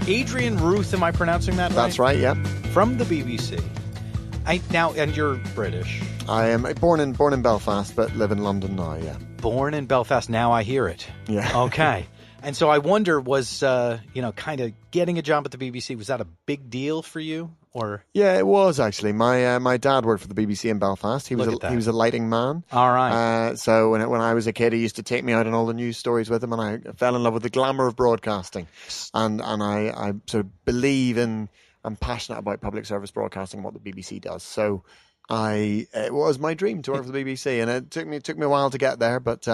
Adrian Ruth, am I pronouncing that right? That's right, yeah. From the BBC. And you're British. I am born in Belfast, but live in London now, yeah. Born in Belfast, now I hear it. Yeah. Okay. And so I wonder, was, kind of getting a job at the BBC, was that a big deal for you? Or Yeah, it was actually. My dad worked for the BBC in Belfast. He was a lighting man. All right. So when I was a kid, he used to take me out on all the news stories with him, and I fell in love with the glamour of broadcasting. And I sort of believe in, I'm passionate about public service broadcasting and what the BBC does. So it was my dream to work for the BBC, and it took me a while to get there, but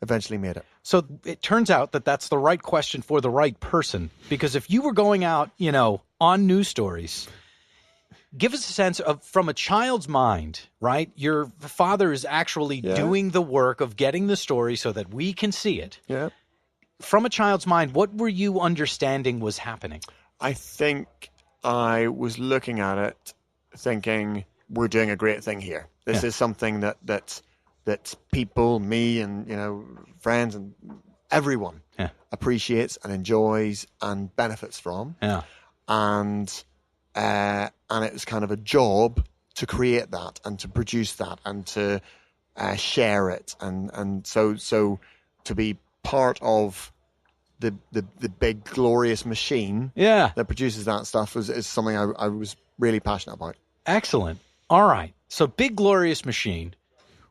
eventually made it. So it turns out that that's the right question for the right person, because if you were going out, on news stories, give us a sense of, from a child's mind, right? Your father is actually doing the work of getting the story so that we can see it. Yeah. From a child's mind, what were you understanding was happening? I think I was looking at it thinking, we're doing a great thing here. This is something that people, me and, friends and everyone appreciates and enjoys and benefits from. Yeah. And it was kind of a job to create that and to produce that and to share it. And so to be part of the big glorious machine that produces that stuff is something I was really passionate about. Excellent. All right. So big glorious machine,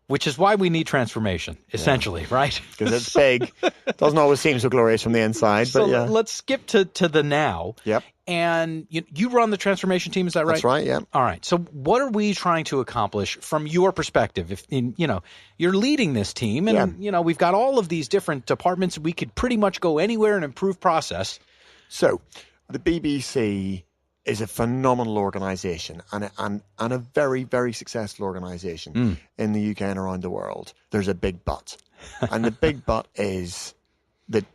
which is why we need transformation, essentially, right? Because it's big. Doesn't always seem so glorious from the inside, but so let's skip to the now. Yep. And you run the transformation team, is that right? That's right, yeah. All right. So what are we trying to accomplish from your perspective? If you're leading this team, and we've got all of these different departments, we could pretty much go anywhere and improve process. So the BBC is a phenomenal organisation and a very, very successful organisation in the UK and around the world. There's a big but. And the big but is the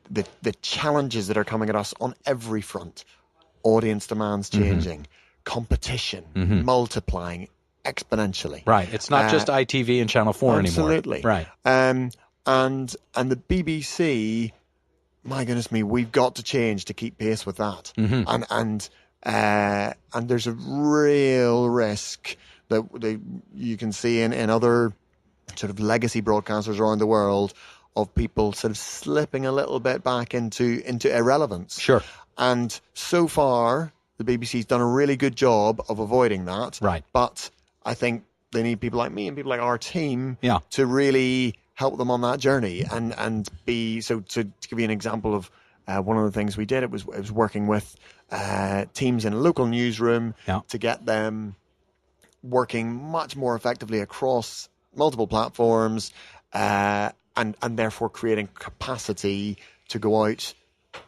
challenges that are coming at us on every front. Audience demands changing, competition multiplying exponentially. Right. It's not just ITV and Channel 4 absolutely. anymore. Right. And the BBC, my goodness me, we've got to change to keep pace with that. And there's a real risk that you can see in other sort of legacy broadcasters around the world of people sort of slipping a little bit back into irrelevance. Sure. And so far, the BBC's done a really good job of avoiding that. Right. But I think they need people like me and people like our team to really help them on that journey and be. So to give you an example of one of the things we did, it was working with teams in a local newsroom to get them working much more effectively across multiple platforms and therefore creating capacity to go out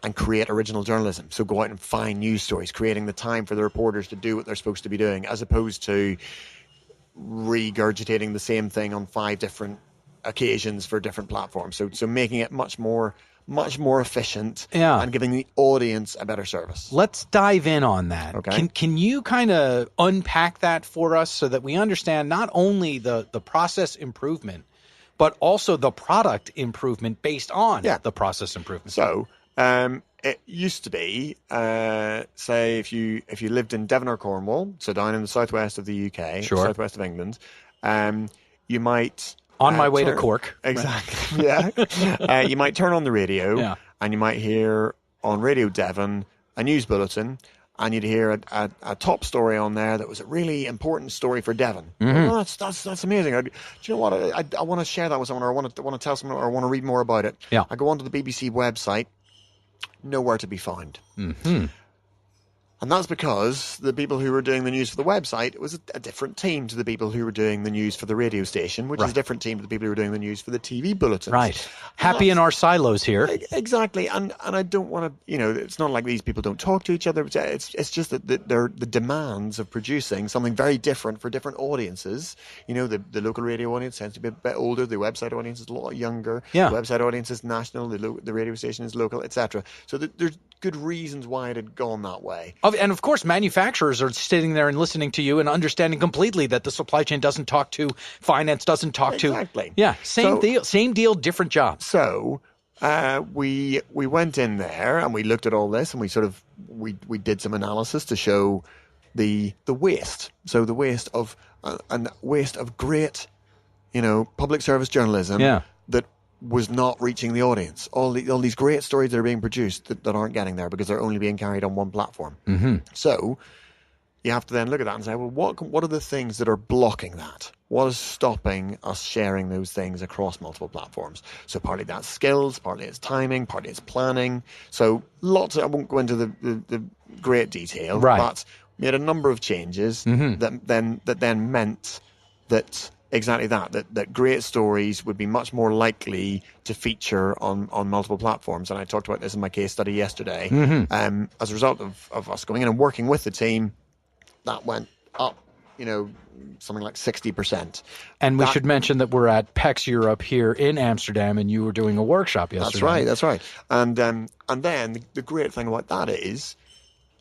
and create original journalism. So go out and find news stories, creating the time for the reporters to do what they're supposed to be doing, as opposed to regurgitating the same thing on 5 different occasions for different platforms. So making it much more efficient and giving the audience a better service. Let's dive in on that. Okay. Can you kind of unpack that for us so that we understand not only the process improvement, but also the product improvement based on the process improvement? So it used to be, say, if you lived in Devon or Cornwall, so down in the southwest of the UK, southwest of England, you might... On my way to Cork. Exactly, yeah. You might turn on the radio and you might hear on Radio Devon a news bulletin, and you'd hear a top story on there that was a really important story for Devon. Oh, that's amazing. Do you know what? I want to share that with someone, or I want to tell someone, or I want to read more about it. Yeah. I go onto the BBC website, nowhere to be found. And that's because the people who were doing the news for the website, it was a different team to the people who were doing the news for the radio station, which is a different team to the people who were doing the news for the TV bulletins. Right. Happy in our silos here. Exactly. And I don't want to, it's not like these people don't talk to each other. It's just that the demands of producing something very different for different audiences. The local radio audience tends to be a bit older. The website audience is a lot younger. Yeah. The website audience is national. The radio station is local, etc. So there's good reasons why it had gone that way. And of course, manufacturers are sitting there and listening to you and understanding completely that the supply chain doesn't talk to finance, doesn't talk to. Exactly. Yeah, same deal, different job. So We went in there and we looked at all this, and we did some analysis to show the waste. So the waste of great, public service journalism that was not reaching the audience. All these great stories that are being produced that aren't getting there because they're only being carried on one platform. Mm-hmm. So you have to then look at that and say, well, what are the things that are blocking that? What is stopping us sharing those things across multiple platforms? So partly that's skills, partly it's timing, partly it's planning. So I won't go into the great detail, but we had a number of changes that then meant that exactly that great stories would be much more likely to feature on multiple platforms. And I talked about this in my case study yesterday. As a result of us going in and working with the team, that went up, something like 60%. And we should mention that we're at PEX Europe here in Amsterdam, and you were doing a workshop yesterday. That's right. And then the great thing about that is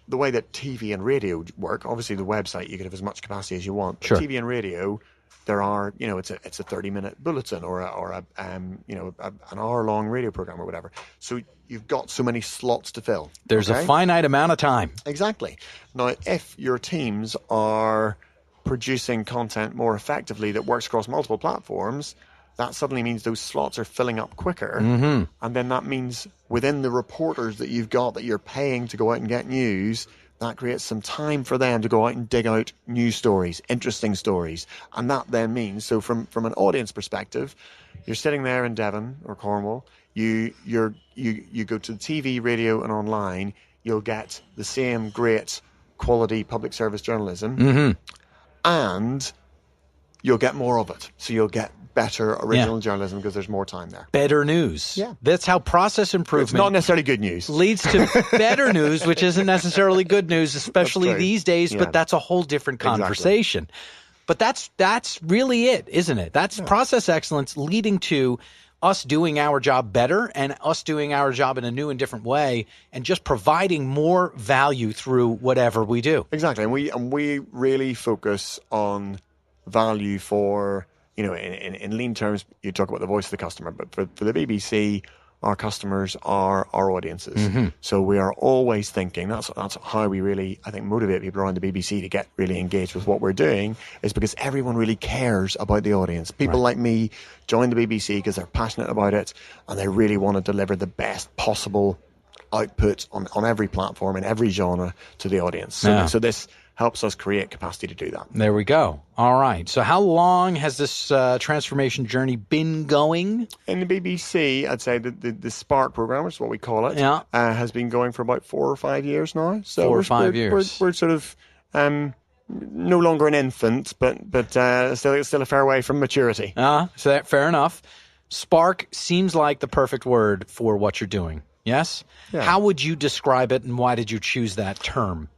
the way that TV and radio work. Obviously, the website, you can have as much capacity as you want. But TV and radio, there are, it's a 30-minute bulletin or an hour-long radio program or whatever. So you've got so many slots to fill. There's a finite amount of time. Exactly. Now, if your teams are producing content more effectively that works across multiple platforms, that suddenly means those slots are filling up quicker. And then that means within the reporters that you've got that you're paying to go out and get news, that creates some time for them to go out and dig out news stories, interesting stories. And that then means, so from an audience perspective, you're sitting there in Devon or Cornwall, you go to the TV, radio and online, you'll get the same great quality public service journalism and you'll get more of it. So you'll get better original journalism because there's more time there. Better news. Yeah. That's how process improvement... It's not necessarily good news. ...leads to better news, which isn't necessarily good news, especially these days, but that's a whole different conversation. But that's really it, isn't it? That's process excellence leading to us doing our job better and us doing our job in a new and different way and just providing more value through whatever we do. Exactly. And we really focus on value for... in lean terms, you talk about the voice of the customer, but for the BBC, our customers are our audiences. So we are always thinking, that's how we really, I think, motivate people around the BBC to get really engaged with what we're doing, is because everyone really cares about the audience. People like me join the BBC because they're passionate about it and they really want to deliver the best possible output on every platform in every genre to the audience. So this helps us create capacity to do that. There we go. All right. So how long has this transformation journey been going? In the BBC, I'd say the Spark program, which is what we call it, has been going for about 4 or 5 years now. So 4 or 5 years. We're sort of no longer an infant, but still a fair way from maturity. So fair enough. Spark seems like the perfect word for what you're doing. Yes? Yeah. How would you describe it, and why did you choose that term?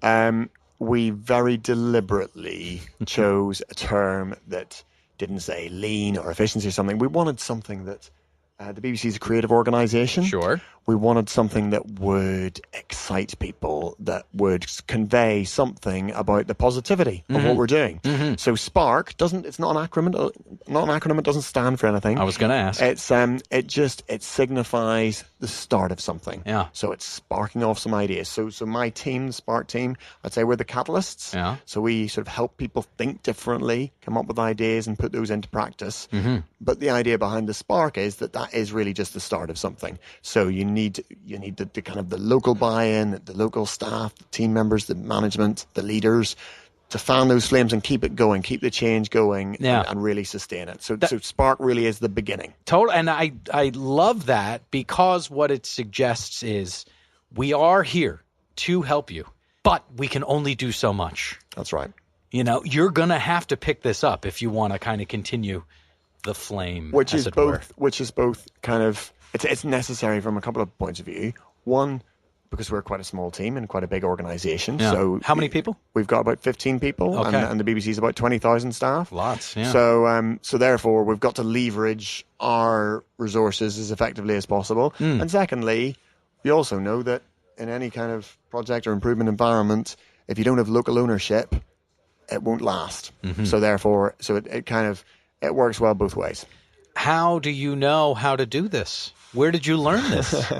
We very deliberately chose a term that didn't say lean or efficiency or something. We wanted something that the BBC is a creative organisation. Sure. We wanted something that would excite people, that would convey something about the positivity of what we're doing. So Spark it's not an acronym. It doesn't stand for anything. I was going to ask. It signifies the start of something. Yeah. So it's sparking off some ideas. So my team, the Spark team, I'd say we're the catalysts. Yeah. So we sort of help people think differently, come up with ideas and put those into practice. But the idea behind the Spark is that is really just the start of something. So you need the kind of the local buy-in, the local staff, the team members, the management, the leaders, to fan those flames and keep it going, keep the change going, and really sustain it. So Spark really is the beginning. Total, and I love that, because what it suggests is we are here to help you, but we can only do so much. That's right. You're going to have to pick this up if you want to kind of continue the flame, which is both kind of, it's necessary from a couple of points of view. One, because we're quite a small team and quite a big organisation. Yeah. So how many people? We've got about 15 people, and the BBC is about 20,000 staff. Lots, yeah. So therefore, we've got to leverage our resources as effectively as possible. And secondly, we also know that in any kind of project or improvement environment, if you don't have local ownership, it won't last. So therefore, it works well both ways. How do you know how to do this? Where did you learn this?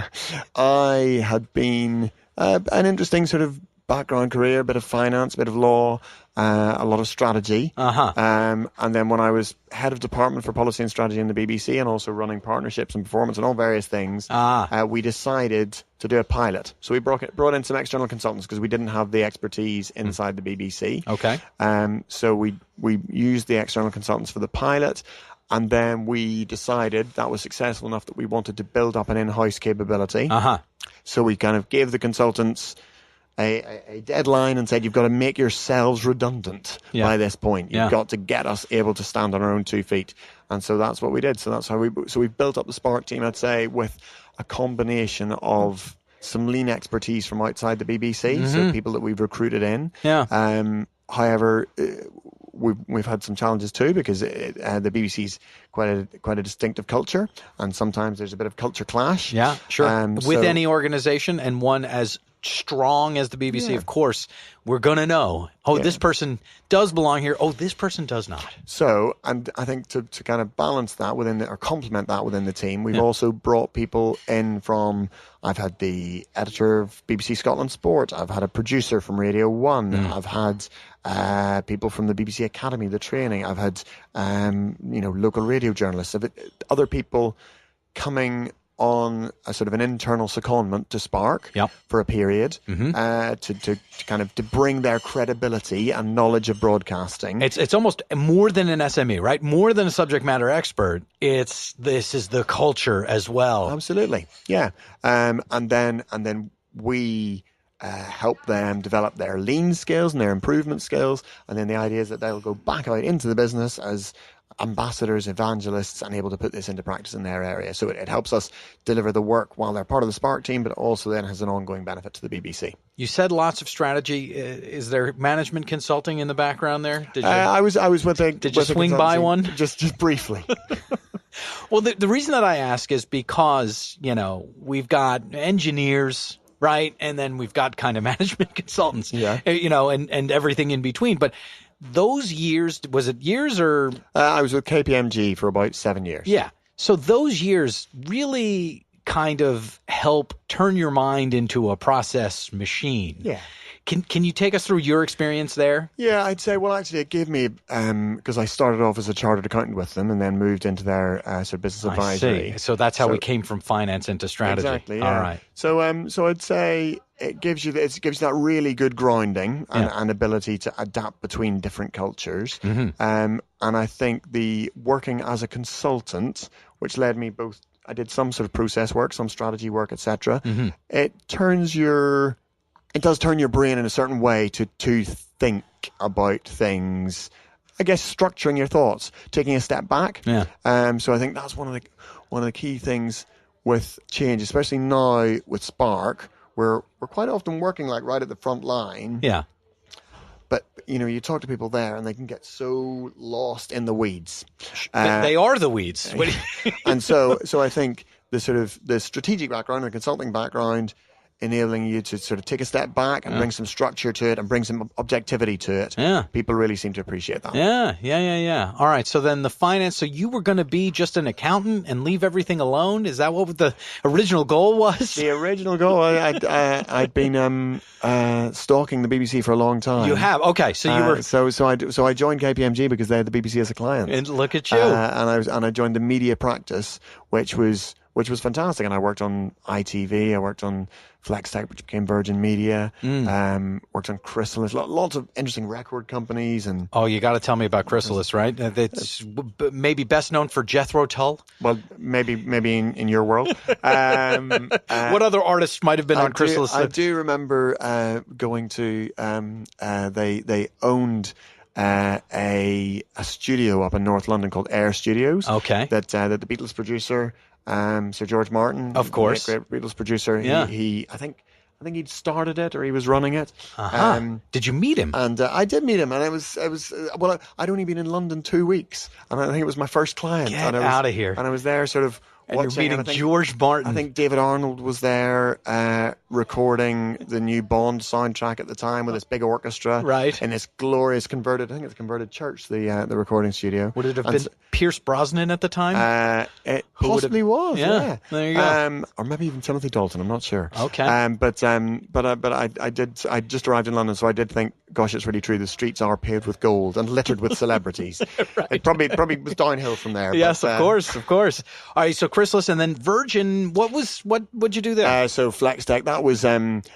I had been an interesting sort of background career, a bit of finance, a bit of law, a lot of strategy. And then when I was head of department for policy and strategy in the BBC and also running partnerships and performance and all various things, we decided to do a pilot. So we brought in some external consultants because we didn't have the expertise inside the BBC. Okay. So we used the external consultants for the pilot. And then we decided that was successful enough that we wanted to build up an in-house capability. So we kind of gave the consultants a deadline and said, you've got to make yourselves redundant by this point. You've got to get us able to stand on our own 2 feet. And so that's what we did. So that's how we built up the Spark team, I'd say, with a combination of some lean expertise from outside the BBC, so people that we've recruited in. However, we've had some challenges too, because the BBC's quite a distinctive culture, and sometimes there's a bit of culture clash. Yeah, sure. With any organization, and one as strong as the BBC, of course, we're going to know, this person does belong here. Oh, this person does not. So, and I think to kind of balance that or complement that within the team, we've also brought people in from, I've had the editor of BBC Scotland Sport, I've had a producer from Radio 1, I've had people from the BBC Academy, the training, I've had, local radio journalists, other people coming on a sort of an internal secondment to Spark for a period to kind of to bring their credibility and knowledge of broadcasting. It's almost more than an SME, right? More than a subject matter expert. This is the culture as well. Absolutely, yeah. And then we help them develop their lean skills and their improvement skills, and then the idea is that they'll go back out into the business as ambassadors, evangelists, and able to put this into practice in their area. So it helps us deliver the work while they're part of the Spark team, but also then has an ongoing benefit to the BBC. You said lots of strategy. Is there management consulting in the background there? Did you, I was with a. Did you swing by one? Just briefly. Well, the reason that I ask is because we've got engineers, right, and then we've got kind of management consultants, and everything in between, but. Those years, was it years or? I was with KPMG for about 7 years. Yeah. So those years really kind of help turn your mind into a process machine. Yeah. Can you take us through your experience there? Yeah, I'd say, well, actually, it gave me, because I started off as a chartered accountant with them and then moved into their sort of business advisory. I see. So that's how we came from finance into strategy. Exactly, yeah. All right. So I'd say it gives you that really good grounding and ability to adapt between different cultures. And I think the working as a consultant, which led me both, I did some sort of process work, some strategy work, etc. It does turn your brain in a certain way to think about things. I guess structuring your thoughts, taking a step back. Yeah. So I think that's one of the key things with change, especially now with Spark. We're quite often working like right at the front line. Yeah. But you talk to people there, and they can get so lost in the weeds. They are the weeds. And so I think the strategic background, the consulting background, enabling you to sort of take a step back and bring some structure to it and bring some objectivity to it. Yeah. People really seem to appreciate that. Yeah. All right. So then the finance, so you were going to be just an accountant and leave everything alone? Is that what the original goal was? The original goal, I'd been stalking the BBC for a long time. You have? Okay. So you were... So I joined KPMG because they had the BBC as a client. And look at you. And I joined the media practice, which was fantastic. And I worked on ITV, I worked on FlexTech, which became Virgin Media, worked on Chrysalis, lots of interesting record companies. And oh, you got to tell me about Chrysalis, right? It's maybe best known for Jethro Tull. Well, maybe in your world. What other artists might have been on Chrysalis? I do remember going to, they owned a studio up in North London called Air Studios. Okay. That the Beatles producer, Sir George Martin, of course, great Beatles producer. Yeah. He I think he'd started it or he was running it. Did you meet him? And I did meet him, and it was I'd only been in London 2 weeks, and I think it was my first client. Get out of here. And I was there sort of And you're meeting George Martin. I think David Arnold was there recording the new Bond soundtrack at the time with this big orchestra. Right. In this glorious converted church, the recording studio. Would it have been Pierce Brosnan at the time? It possibly was, yeah. There you go. Or maybe even Timothy Dalton, I'm not sure. Okay. But I just arrived in London, so I did think, gosh, it's really true. The streets are paved with gold and littered with celebrities. Right. It probably was downhill from there. Yes, of course. All right, so Chrysalis and then Virgin. What'd you do there? So FlexTech, that was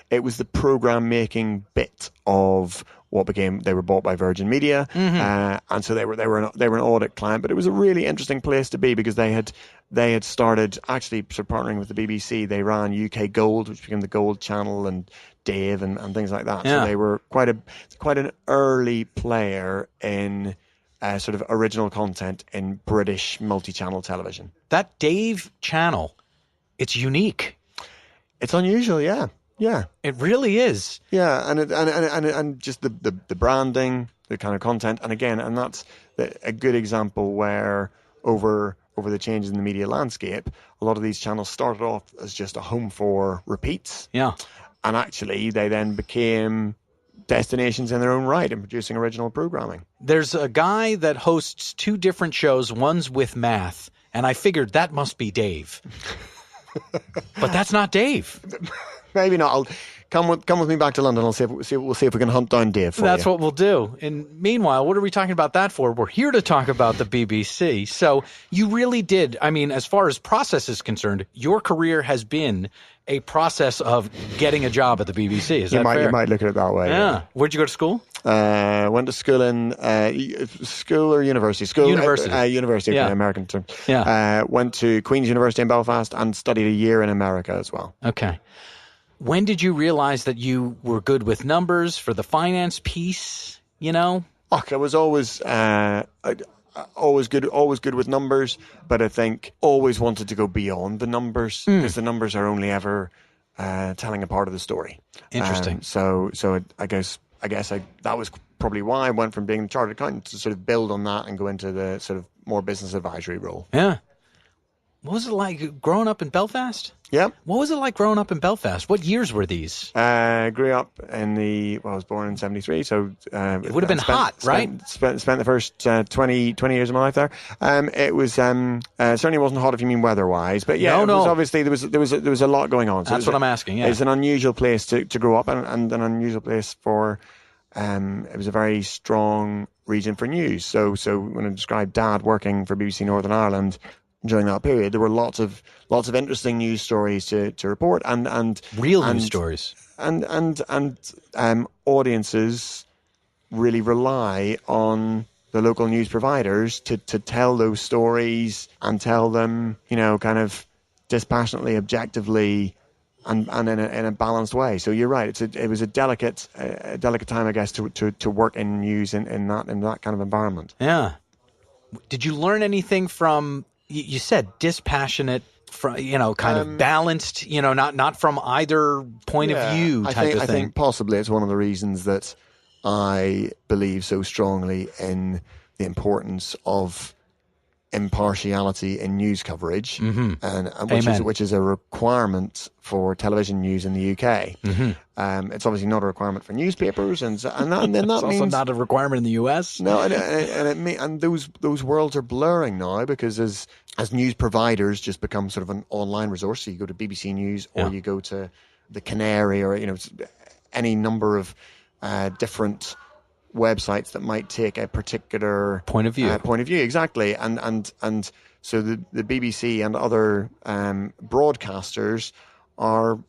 it was the program making bit of what they were bought by Virgin Media, and so they were an audit client. But it was a really interesting place to be because they had started actually sort of partnering with the BBC. They ran UK Gold, which became the Gold Channel, and Dave and things like that. Yeah. So they were quite an early player in sort of original content in British multi-channel television. That Dave channel, it's unique. It's unusual, yeah. Yeah, it really is. Yeah, and just the branding, the kind of content, and that's a good example where over the changes in the media landscape, a lot of these channels started off as just a home for repeats. Yeah, and actually they then became destinations in their own right in producing original programming. There's a guy that hosts 2 different shows. One's with math, and I figured that must be Dave. But that's not Dave. Maybe not. I'll come with me back to London. We'll see if we can hunt down Dave for That's you. what we'll do. And meanwhile, what are we talking about that for? We're here to talk about the BBC. So you really did. I mean, as far as process is concerned, your career has been a process of getting a job at the BBC. Is that fair? You might look at it that way. Yeah. Where'd you go to school? Went to school in school or university. University, yeah. American term. Yeah. Went to Queen's University in Belfast and studied a year in America as well. Okay. When did you realize that you were good with numbers for the finance piece? You know, I was always good with numbers, but I think always wanted to go beyond the numbers because the numbers are only ever telling a part of the story. Interesting. So I guess that was probably why I went from being a chartered accountant to sort of build on that and go into the sort of more business advisory role. Yeah. What was it like growing up in Belfast? Yeah. What was it like growing up in Belfast? What years were these? Grew up in I was born in 73, so it would have been hot, right? Spent the first 20 years of my life there. It was certainly wasn't hot if you mean weather-wise, but yeah, no. It was obviously there was a lot going on. So that's what I'm asking. Yeah, it's an unusual place to grow up, and an unusual place for. It was a very strong region for news. So when I described Dad working for BBC Northern Ireland. During that period, there were lots of interesting news stories to report, and real news stories, and audiences really rely on the local news providers to tell those stories and tell them, kind of dispassionately, objectively, and in a balanced way. So you're right; it was a delicate time, I guess, to work in news in that kind of environment. Yeah. Did you learn anything from? You said dispassionate, kind of balanced, not from either point of view type of thing. I think possibly it's one of the reasons that I believe so strongly in the importance of impartiality in news coverage, and which is a requirement for television news in the UK. It's obviously not a requirement for newspapers, and that it's means also not a requirement in the US. No, and those worlds are blurring now because as news providers just become sort of an online resource. So you go to BBC News or you go to the Canary or any number of different websites that might take a particular point of view. Exactly, and so the BBC and other broadcasters are,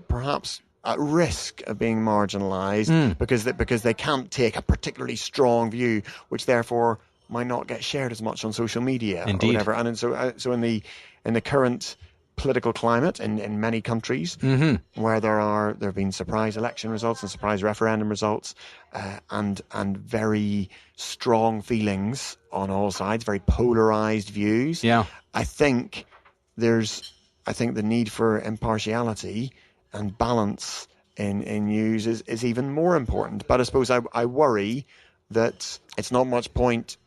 perhaps at risk of being marginalised because they can't take a particularly strong view, which therefore might not get shared as much on social media. Indeed. Or whatever. And so in the current political climate in many countries where there have been surprise election results and surprise referendum results and very strong feelings on all sides, very polarized views. Yeah. I think the need for impartiality and balance in news is even more important. But I suppose I worry that it's not much point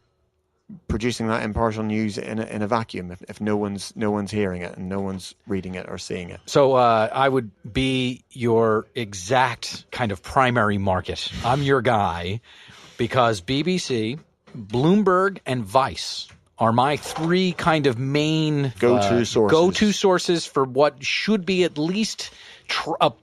producing that impartial news in a vacuum if no one's hearing it and no one's reading it or seeing it. So I would be your exact kind of primary market. I'm your guy because BBC, Bloomberg, and Vice are my three kind of main go-to sources for what should be at least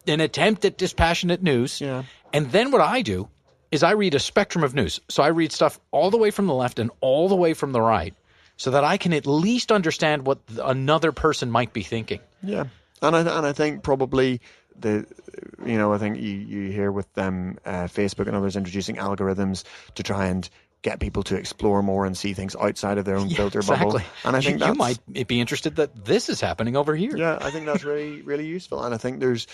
an attempt at dispassionate news. Yeah. And then what I do is I read a spectrum of news. So I read stuff all the way from the left and all the way from the right so that I can at least understand what another person might be thinking. Yeah. And I think probably I think you hear with them, Facebook and others introducing algorithms to try and get people to explore more and see things outside of their own filter bubble. And I think you might be interested that this is happening over here. Yeah, I think that's really, really useful. And I think there's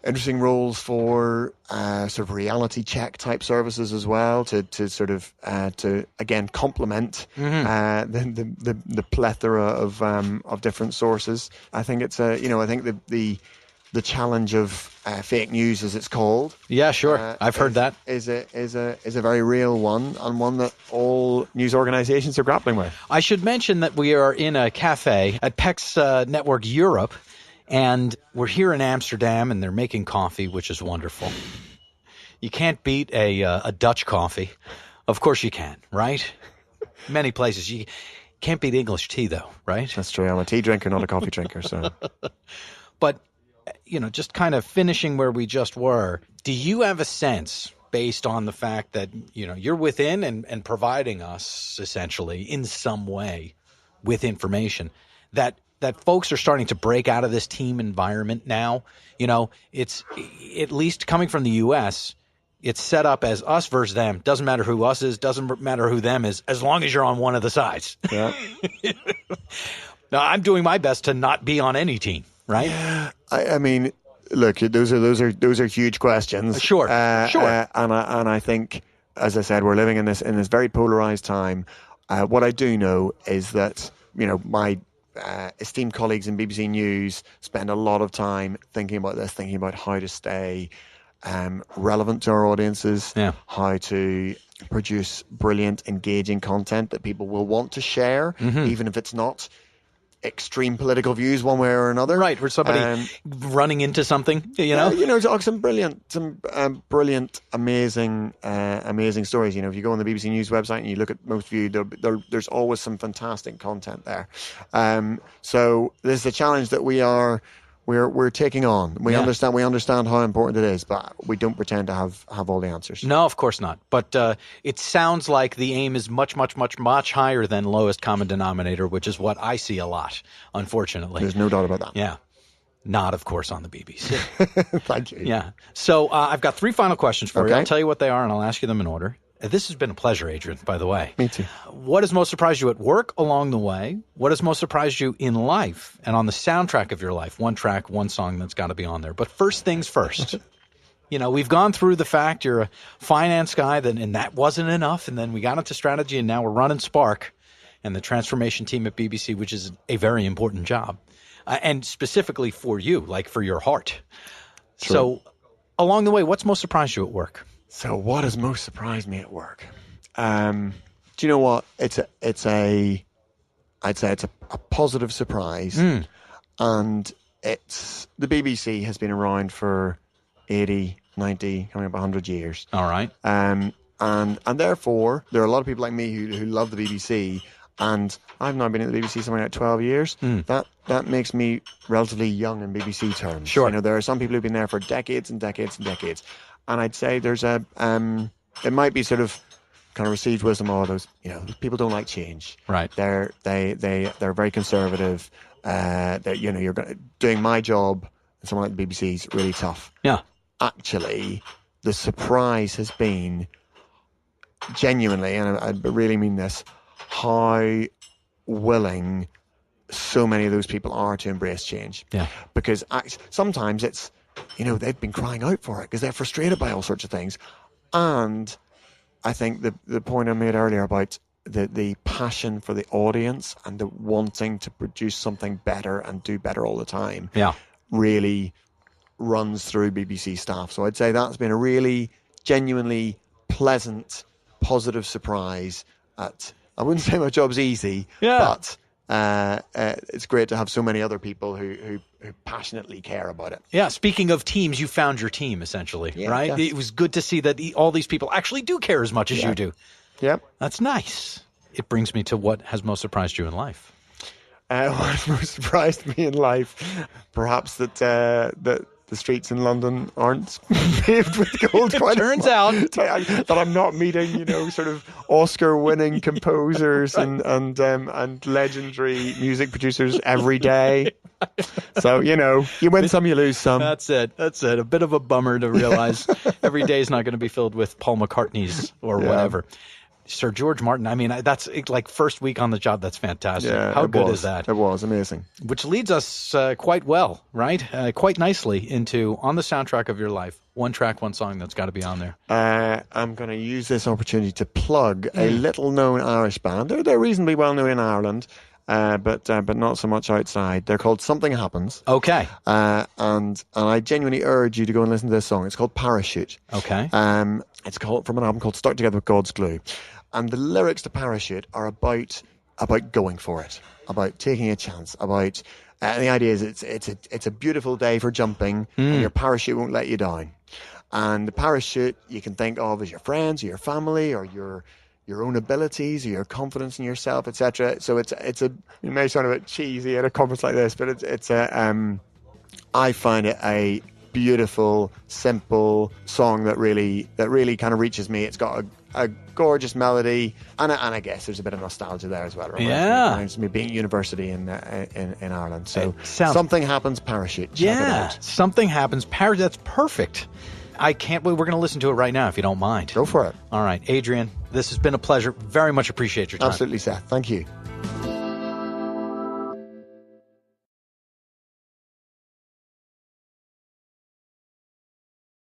interesting roles for sort of reality check type services as well to sort of to again complement the plethora of different sources. I think it's I think the challenge of fake news, as it's called. Yeah, sure. I've heard that is a very real one, and one that all news organizations are grappling with. I should mention that we are in a cafe at PEX Network Europe. And we're here in Amsterdam, and they're making coffee, which is wonderful. You can't beat a Dutch coffee. Of course you can, right? Many places. You can't beat English tea, though, right? That's true. I'm a tea drinker, not a coffee drinker. So, But, just kind of finishing where we just were, do you have a sense, based on the fact that, you're within and providing us, essentially, in some way, with information, that folks are starting to break out of this team environment now? It's at least coming from the U.S., it's set up as us versus them. Doesn't matter who us is, doesn't matter who them is, as long as you're on one of the sides. Yeah. Now, I'm doing my best to not be on any team, right? Yeah. I mean, look, those are huge questions. Sure. And I think, as I said, we're living in this very polarized time. What I do know is that my esteemed colleagues in BBC News spend a lot of time thinking about this, thinking about how to stay relevant to our audiences, how to produce brilliant, engaging content that people will want to share, even if it's not extreme political views one way or another. Right, or somebody running into something, some brilliant, amazing stories. If you go on the BBC News website and you look at most viewed, there's always some fantastic content there. So there's the challenge that we're taking on. We understand how important it is, but we don't pretend to have all the answers. No, of course not. But it sounds like the aim is much, much, much, much higher than lowest common denominator, which is what I see a lot, unfortunately. There's no doubt about that. Yeah. Not, of course, on the BBC. Thank you. Yeah. So I've got three final questions for you. Okay. I'll tell you what they are, and I'll ask you them in order. This has been a pleasure, Adrian, by the way. Me too. What has most surprised you at work along the way? What has most surprised you in life and on the soundtrack of your life? One track, one song that's got to be on there. But first things first. We've gone through the fact you're a finance guy, and that wasn't enough. And then we got into strategy, and now we're running Spark and the transformation team at BBC, which is a very important job. And specifically for you, like for your heart. Sure. So along the way, what's most surprised you at work? So what has most surprised me at work? Do you know what? I'd say it's a positive surprise. And it's the BBC has been around for 80, 90, coming up 100 years. All right. And therefore, there are a lot of people like me who love the BBC. And I've now been at the BBC something like 12 years. That makes me relatively young in BBC terms. Sure. There are some people who've been there for decades and decades and decades. And I'd say there's it might be sort of kind of received wisdom of those, people don't like change. Right. They're very conservative. Doing my job and someone like the BBC is really tough. Yeah. Actually, the surprise has been genuinely, and I really mean this, how willing so many of those people are to embrace change. Yeah. Because sometimes it's, they've been crying out for it because they're frustrated by all sorts of things. And I think the point I made earlier about the passion for the audience and the wanting to produce something better and do better all the time really runs through BBC staff. So I'd say that's been a really genuinely pleasant, positive surprise at I wouldn't say my job's easy, but it's great to have so many other people who passionately care about it. Yeah. Speaking of teams, you found your team essentially, right? Yeah. It was good to see that all these people actually do care as much as you do. Yep. That's nice. It brings me to what has most surprised you in life. What has most surprised me in life, perhaps that the streets in London aren't paved with gold. It turns out that I'm not meeting, sort of Oscar-winning composers and legendary music producers every day. So, you win some, you lose some. That's it. A bit of a bummer to realize every day is not going to be filled with Paul McCartney's or whatever. Sir George Martin, I mean, that's like first week on the job. That's fantastic. Yeah, How good is that? It was amazing. Which leads us quite well, right? Quite nicely into on the soundtrack of your life. One track, one song that's got to be on there. I'm going to use this opportunity to plug a little-known Irish band. They're reasonably well-known in Ireland, but not so much outside. They're called Something Happens. Okay. And I genuinely urge you to go and listen to this song. It's called Parachute. Okay. It's called from an album called Stuck Together with God's Glue. And the lyrics to Parachute are about going for it, about taking a chance, about the idea is it's a beautiful day for jumping and your parachute won't let you down. And the parachute you can think of as your friends or your family or your own abilities or your confidence in yourself, etc. So it may sound a bit cheesy at a conference like this, but I find it a beautiful, simple song that really kind of reaches me. It's got a gorgeous melody, and I guess there's a bit of nostalgia there as well. Reminds me being at university in Ireland. So Something Happens, Parachute. Check it out. Something Happens, Parachute. That's perfect. I can't wait. We're going to listen to it right now, if you don't mind. Go for it. All right, Adrian, this has been a pleasure. Very much appreciate your time. Absolutely, Seth. Thank you.